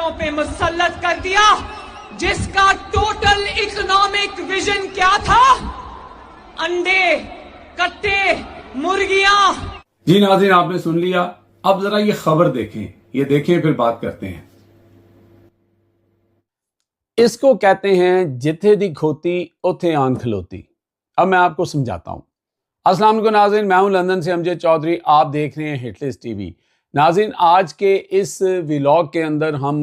जानवरों पे मुसल्लत कर दिया, जिसका टोटल इकोनॉमिक विजन क्या था? अंडे, कट्टे, मुर्गियां। जी नाज़रीन, आपने सुन लिया। अब जरा ये खबर देखें, ये देखें फिर बात करते हैं। इसको कहते हैं जिथे दी खोती उथे आन खलोती। अब मैं आपको समझाता हूं। अस्सलाम वालेकुम नाज़रीन, मैं हूं लंदन से अमजद चौधरी। आप देख रहे हैं हिटलिस्ट टीवी। नाज़रीन, आज के इस व्लॉग के अंदर हम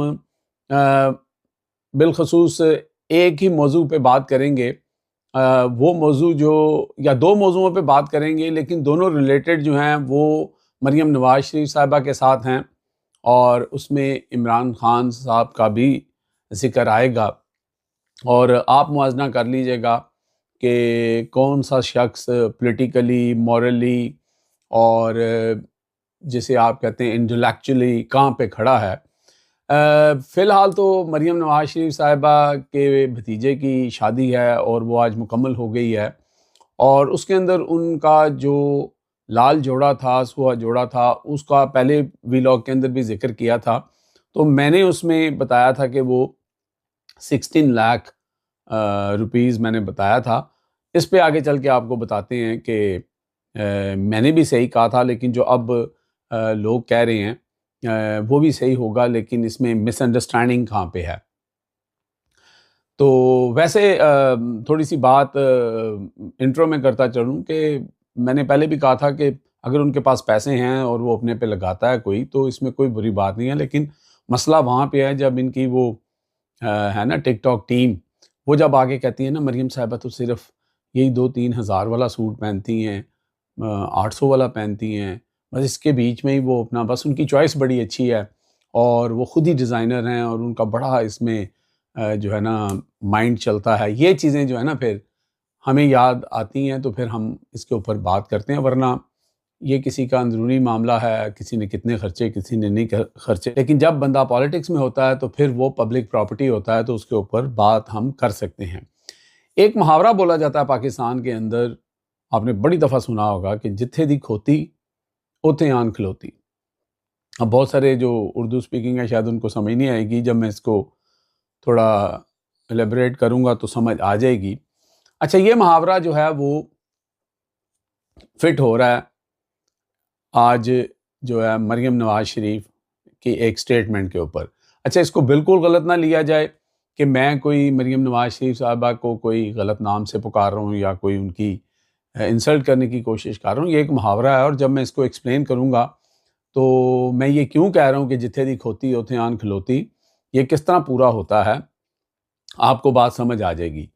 बिलखसूस एक ही मौजू पे बात करेंगे। वो मौजू जो या दो मौजूओं पे बात करेंगे, लेकिन दोनों रिलेटेड जो हैं वो मरियम नवाज शरीफ साहिबा के साथ हैं और उसमें इमरान खान साहब का भी जिक्र आएगा। और आप मुआजना कर लीजिएगा कि कौन सा शख्स पॉलिटिकली, मॉरली और जिसे आप कहते हैं इंटेलेक्चुअली कहाँ पे खड़ा है। फ़िलहाल तो मरियम नवाज शरीफ साहिबा के भतीजे की शादी है और वो आज मुकम्मल हो गई है, और उसके अंदर उनका जो लाल जोड़ा था, सुहा जोड़ा था, उसका पहले व्लॉग के अंदर भी जिक्र किया था। तो मैंने उसमें बताया था कि वो 16 लाख रुपीज़ मैंने बताया था। इस पे आगे चल के आपको बताते हैं कि मैंने भी सही कहा था, लेकिन जो अब लोग कह रहे हैं वो भी सही होगा, लेकिन इसमें मिसअंडरस्टैंडिंग कहाँ पे है। तो वैसे थोड़ी सी बात इंट्रो में करता चलूँ कि मैंने पहले भी कहा था कि अगर उनके पास पैसे हैं और वो अपने पे लगाता है कोई, तो इसमें कोई बुरी बात नहीं है। लेकिन मसला वहाँ पे है जब इनकी वो है ना टिकटॉक टीम, वो जब आगे कहती है ना मरियम साहिबा तो सिर्फ यही 2-3 हज़ार वाला सूट पहनती हैं, 800 वाला पहनती हैं, बस इसके बीच में ही वो अपना, बस उनकी चॉइस बड़ी अच्छी है और वो खुद ही डिज़ाइनर हैं और उनका बड़ा इसमें जो है ना माइंड चलता है। ये चीज़ें जो है ना फिर हमें याद आती हैं, तो फिर हम इसके ऊपर बात करते हैं। वरना ये किसी का अंदरूनी मामला है, किसी ने कितने खर्चे, किसी ने नहीं खर्चे। लेकिन जब बंदा पॉलिटिक्स में होता है तो फिर वो पब्लिक प्रॉपर्टी होता है, तो उसके ऊपर बात हम कर सकते हैं। एक मुहावरा बोला जाता है पाकिस्तान के अंदर, आपने बड़ी दफ़ा सुना होगा कि जिथे दी खोती उथे आन खलोती। अब बहुत सारे जो उर्दू स्पीकिंग है शायद उनको समझ नहीं आएगी, जब मैं इसको थोड़ा एलेबरेट करूँगा तो समझ आ जाएगी। अच्छा, ये मुहावरा जो है वो फिट हो रहा है आज जो है मरियम नवाज शरीफ की एक स्टेटमेंट के ऊपर। अच्छा, इसको बिल्कुल गलत ना लिया जाए कि मैं कोई मरियम नवाज शरीफ साहबा को कोई गलत नाम से पुकार रहा हूँ या कोई उनकी इंसल्ट करने की कोशिश कर रहा हूँ। ये एक मुहावरा है और जब मैं इसको एक्सप्लेन करूँगा तो मैं ये क्यों कह रहा हूँ कि जिथे दी खोती उथे आन खलोती, ये किस तरह पूरा होता है, आपको बात समझ आ जाएगी।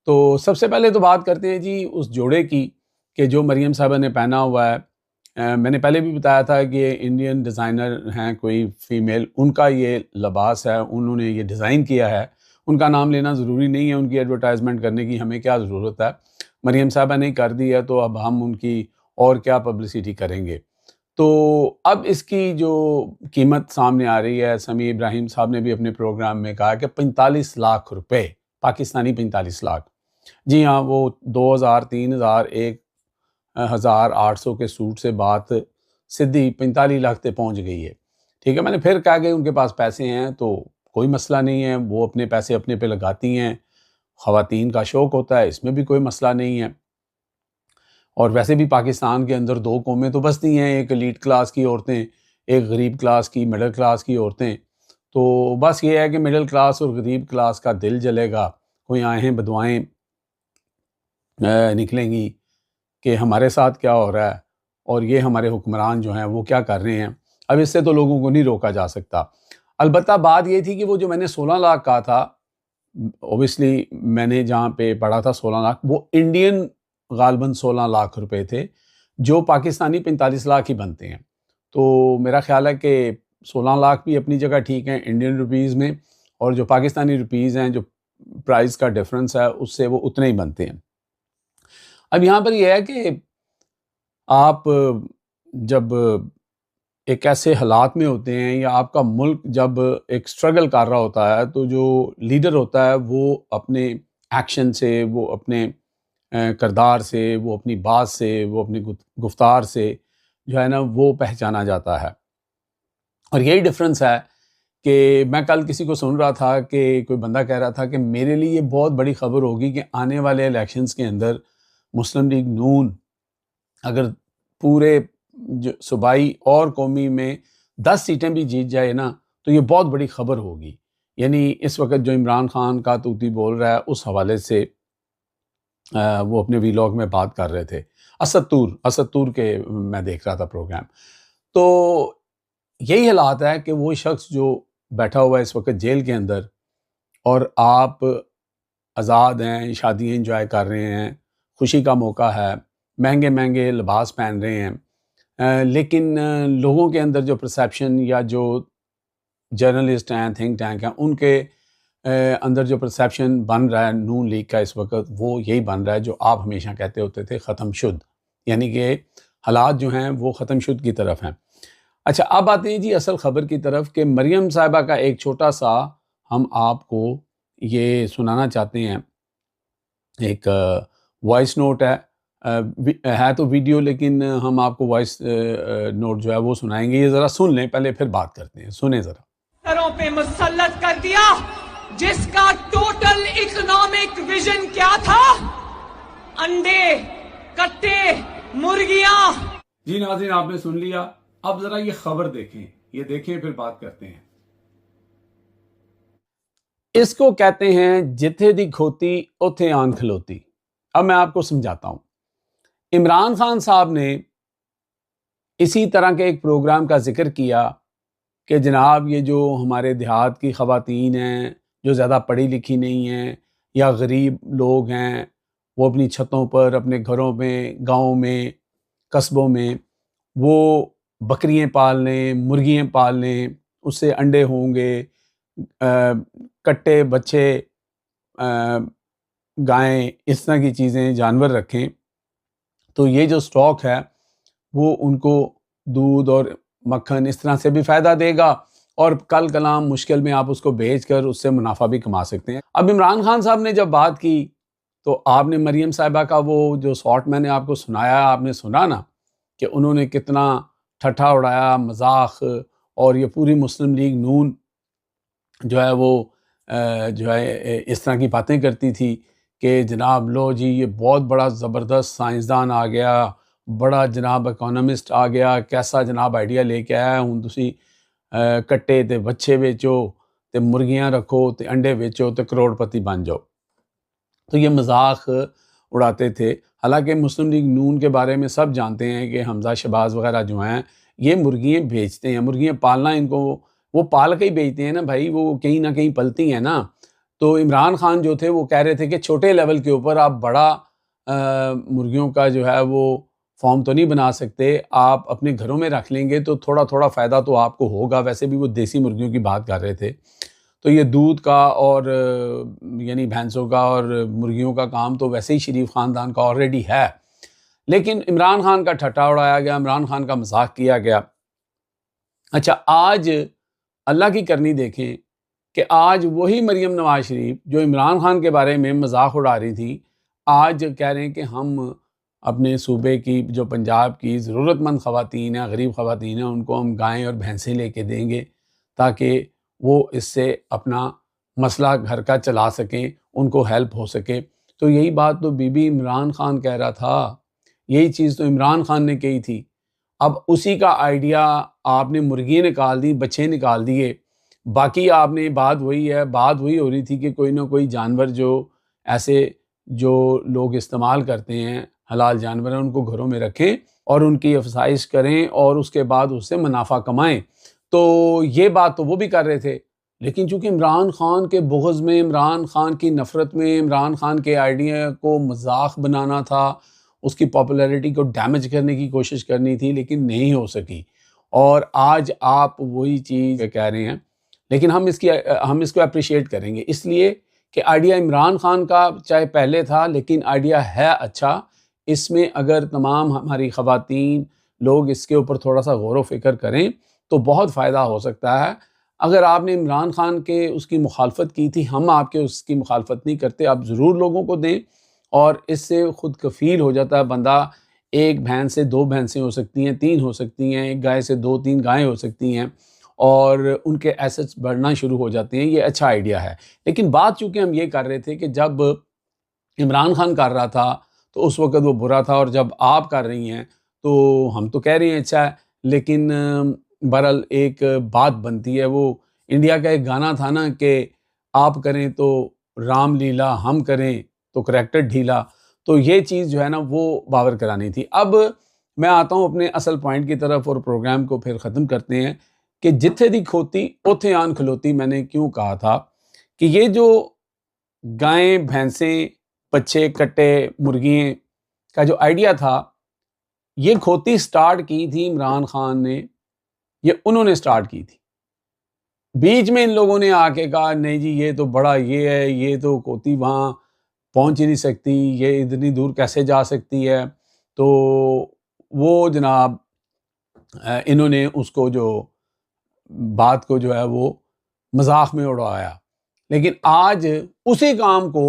तो सबसे पहले तो बात करते हैं जी उस जोड़े की कि जो मरियम साहबा ने पहना हुआ है। मैंने पहले भी बताया था कि ये इंडियन डिज़ाइनर हैं, कोई फ़ीमेल, उनका ये लिबास है, उन्होंने ये डिज़ाइन किया है। उनका नाम लेना ज़रूरी नहीं है, उनकी एडवर्टाइजमेंट करने की हमें क्या ज़रूरत है। मरियम साहबा ने कर दी है तो अब हम उनकी और क्या पब्लिसिटी करेंगे। तो अब इसकी जो कीमत सामने आ रही है, समी इब्राहिम साहब ने भी अपने प्रोग्राम में कहा कि 45 लाख रुपए, पाकिस्तानी 45 लाख। जी हाँ, वो 2000, 3000, 1800 के सूट से बात सीधी 45 लाख तक पहुंच गई है। ठीक है, मैंने फिर कहा कि उनके पास पैसे हैं तो कोई मसला नहीं है, वो अपने पैसे अपने पे लगाती हैं, ख़वातीन का शौक़ होता है, इसमें भी कोई मसला नहीं है। और वैसे भी पाकिस्तान के अंदर दो कौमें तो बसती हैं, एक एलीट क्लास की औरतें, एक गरीब क्लास की, मिडिल क्लास की औरतें। तो बस ये है कि मिडिल क्लास और गरीब क्लास का दिल जलेगा, कोई आहें बदवाएँ निकलेंगी कि हमारे साथ क्या हो रहा है और ये हमारे हुक्मरान जो हैं वो क्या कर रहे हैं। अब इससे तो लोगों को नहीं रोका जा सकता। अलबत्ता बात ये थी कि वो जो मैंने 16 लाख कहा था, ऑब्वियसली मैंने जहाँ पे पढ़ा था 16 लाख, वो इंडियन गालबन 16 लाख रुपए थे, जो पाकिस्तानी 45 लाख ही बनते हैं। तो मेरा ख्याल है कि 16 लाख भी अपनी जगह ठीक है इंडियन रुपीज़ में, और जो पाकिस्तानी रुपीज़ हैं, जो प्राइस का डिफरेंस है, उससे वो उतने ही बनते हैं। अब यहाँ पर यह है कि आप जब एक ऐसे हालात में होते हैं या आपका मुल्क जब एक स्ट्रगल कर रहा होता है, तो जो लीडर होता है वो अपने एक्शन से, वो अपने किरदार से, वो अपनी बात से, वो अपनी गुफ्तार से जो है ना वो पहचाना जाता है। और यही डिफरेंस है कि मैं कल किसी को सुन रहा था कि कोई बंदा कह रहा था कि मेरे लिए ये बहुत बड़ी खबर होगी कि आने वाले इलेक्शंस के अंदर मुस्लिम लीग नून अगर पूरे जो सूबाई और कौमी में 10 सीटें भी जीत जाए ना, तो ये बहुत बड़ी खबर होगी। यानी इस वक्त जो इमरान खान का तूती बोल रहा है, उस हवाले से वो अपने वीलॉग में बात कर रहे थे। असद तूर के मैं देख रहा था प्रोग्राम। तो यही हालात है कि वो शख्स जो बैठा हुआ है इस वक्त जेल के अंदर, और आप आज़ाद हैं, शादियाँ इंजॉय कर रहे हैं, खुशी का मौका है, महंगे महंगे लिबास पहन रहे हैं, लेकिन लोगों के अंदर जो परसेप्शन या जो जर्नलिस्ट हैं, थिंक टैंक हैं, उनके अंदर जो परसेप्शन बन रहा है नून लीग का इस वक्त, वो यही बन रहा है जो आप हमेशा कहते होते थे, ख़त्म शुद्ध। यानी कि हालात जो हैं वो ख़त्म शुद्ध की तरफ हैं। अच्छा, अब आते हैं जी असल ख़बर की तरफ कि मरियम साहिबा का एक छोटा सा हम आपको ये सुनाना चाहते हैं। एक वॉइस नोट है तो वीडियो, लेकिन हम आपको वॉइस नोट जो है वो सुनाएंगे। ये ज़रा सुन लें पहले, फिर बात करते हैं। सुने ज़रा। घरों पे मुसल्लत कर दिया जिसका टोटल इकोनॉमिक विजन क्या था? अंडे, कट्टे, मुर्गियां। जी नाज़रीन, आपने सुन लिया। अब जरा ये खबर देखें, ये देखें फिर बात करते हैं। इसको कहते हैं जिथे दी खोती उथे आन खलोती। अब मैं आपको समझाता हूं। इमरान खान साहब ने इसी तरह के एक प्रोग्राम का जिक्र किया कि जनाब ये जो हमारे देहात की ख़वातीन हैं, जो ज़्यादा पढ़ी लिखी नहीं हैं या गरीब लोग हैं, वो अपनी छतों पर, अपने घरों में, गाँव में, कस्बों में वो बकरियाँ पाल लें, मुर्गियाँ पाल लें, उससे अंडे होंगे, कट्टे बच्चे, गायें, इस तरह की चीज़ें, जानवर रखें, तो ये जो स्टॉक है वो उनको दूध और मक्खन इस तरह से भी फ़ायदा देगा, और कल कलाम मुश्किल में आप उसको बेच कर उससे मुनाफा भी कमा सकते हैं। अब इमरान खान साहब ने जब बात की तो आपने मरियम साहिबा का वो जो शॉर्ट मैंने आपको सुनाया, आपने सुना ना कि उन्होंने कितना ठट्ठा उड़ाया, मजाक, और ये पूरी मुस्लिम लीग नून जो है वो जो है इस तरह की बातें करती थी कि जनाब लो जी ये बहुत बड़ा ज़बरदस्त साइंसदान आ गया, बड़ा जनाब इकोनॉमिस्ट आ गया, कैसा जनाब आइडिया लेके आया हूँ, तुसी कट्टे ते बच्चे बेचो ते मुर्गियां रखो ते अंडे बेचो ते करोड़पति बन जाओ। तो ये मजाक उड़ाते थे। हालांकि मुस्लिम लीग नून के बारे में सब जानते हैं कि हमजा शहबाज वगैरह जो हैं ये मुर्गियाँ बेचते हैं। मुर्गियाँ पालना, इनको वो पाल के ही बेचते हैं ना भाई, वो कहीं ना कहीं पलती हैं ना। तो इमरान खान जो थे वो कह रहे थे कि छोटे लेवल के ऊपर आप बड़ा मुर्गियों का जो है वो फॉर्म तो नहीं बना सकते, आप अपने घरों में रख लेंगे तो थोड़ा थोड़ा फ़ायदा तो आपको होगा। वैसे भी वो देसी मुर्गियों की बात कर रहे थे। तो ये दूध का और यानी भैंसों का और मुर्गियों का काम तो वैसे ही शरीफ ख़ानदान का ऑलरेडी है, लेकिन इमरान खान का ठट्ठा उड़ाया गया, इमरान खान का मजाक किया गया। अच्छा, आज अल्लाह की करनी देखें कि आज वही मरियम नवाज शरीफ जो इमरान खान के बारे में मजाक उड़ा रही थी, आज कह रहे हैं कि हम अपने सूबे की, जो पंजाब की ज़रूरतमंद ख़वातीन हैं, गरीब ख़वातीन हैं, उनको हम गायें और भैंसें लेके देंगे ताकि वो इससे अपना मसला घर का चला सकें, उनको हेल्प हो सके। तो यही बात तो बीबी इमरान खान कह रहा था, यही चीज़ तो इमरान खान ने कही थी। अब उसी का आइडिया आपने मुर्गियाँ निकाल दी, बच्चे निकाल दिए। बाकी आपने बात वही है, बात वही हो रही थी कि कोई ना कोई जानवर जो ऐसे जो लोग इस्तेमाल करते हैं, हलाल जानवर हैं, उनको घरों में रखें और उनकी अफसाइश करें और उसके बाद उससे मुनाफा कमाएं। तो ये बात तो वो भी कर रहे थे, लेकिन चूंकि इमरान खान के बुग़्ज़ में, इमरान खान की नफ़रत में, इमरान खान के आइडिया को मजाक बनाना था, उसकी पॉपुलैरिटी को डैमेज करने की कोशिश करनी थी, लेकिन नहीं हो सकी। और आज आप वही चीज़ कह रहे हैं, लेकिन हम इसको अप्रिशिएट करेंगे, इसलिए कि आइडिया इमरान खान का चाहे पहले था, लेकिन आइडिया है अच्छा। इसमें अगर तमाम हमारी ख़वातीन लोग इसके ऊपर थोड़ा सा गौर व फ़िक्र करें तो बहुत फ़ायदा हो सकता है। अगर आपने इमरान खान के उसकी मुखालफत की थी, हम आपके उसकी मुखालफत नहीं करते, आप ज़रूर लोगों को दें और इससे खुद कफ़ील हो जाता है बंदा। एक भैंस से 2 भैंसें हो सकती हैं, 3 हो सकती हैं, एक गाय से 2-3 गायें हो सकती हैं, और उनके एसेट्स बढ़ना शुरू हो जाते हैं, ये अच्छा आइडिया है। लेकिन बात चूँकि हम ये कर रहे थे कि जब इमरान खान कर रहा था तो उस वक़्त वो बुरा था, और जब आप कर रही हैं तो हम तो कह रहे हैं अच्छा है, लेकिन बहरहाल एक बात बनती है। वो इंडिया का एक गाना था ना कि आप करें तो रामलीला, हम करें तो करैक्टर ढीला। तो ये चीज़ जो है ना वो बावर करानी थी। अब मैं आता हूँ अपने असल पॉइंट की तरफ और प्रोग्राम को फिर ख़त्म करते हैं कि जिथे दी खोती उथे आन खलोती। मैंने क्यों कहा था कि ये जो गायें, भैंसें, बच्चे, कट्टे, मुर्गियाँ का जो आइडिया था, ये खोती स्टार्ट की थी इमरान खान ने, ये उन्होंने स्टार्ट की थी। बीच में इन लोगों ने आके कहा नहीं जी ये तो बड़ा ये है, ये तो खोती वहाँ पहुँच ही नहीं सकती, ये इतनी दूर कैसे जा सकती है। तो वो जनाब इन्होंने उसको जो बात को जो है वो मजाक में उड़ाया। लेकिन आज उसी काम को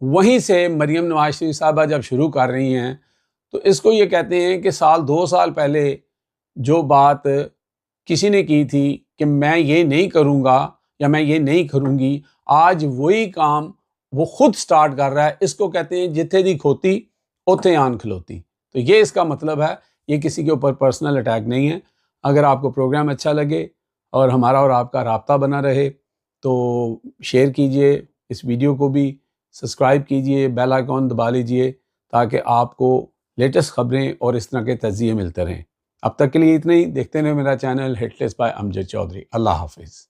वहीं से मरियम नवाज शरीफ साहबा जब शुरू कर रही हैं, तो इसको ये कहते हैं कि 2 साल पहले जो बात किसी ने की थी कि मैं ये नहीं करूँगा या मैं ये नहीं करूँगी, आज वही काम वो खुद स्टार्ट कर रहा है। इसको कहते हैं जिथे दी खोती उथे आन खलोती। तो ये इसका मतलब है, ये किसी के ऊपर पर्सनल अटैक नहीं है। अगर आपको प्रोग्राम अच्छा लगे और हमारा और आपका राब्ता बना रहे तो शेयर कीजिए इस वीडियो को भी, सब्सक्राइब कीजिए, बेल आइकॉन दबा लीजिए ताकि आपको लेटेस्ट खबरें और इस तरह के तज़िये मिलते रहें। अब तक के लिए इतना ही। देखते रहें मेरा channel Hitlist by Amjad Chaudhary. अल्लाह हाफिज़।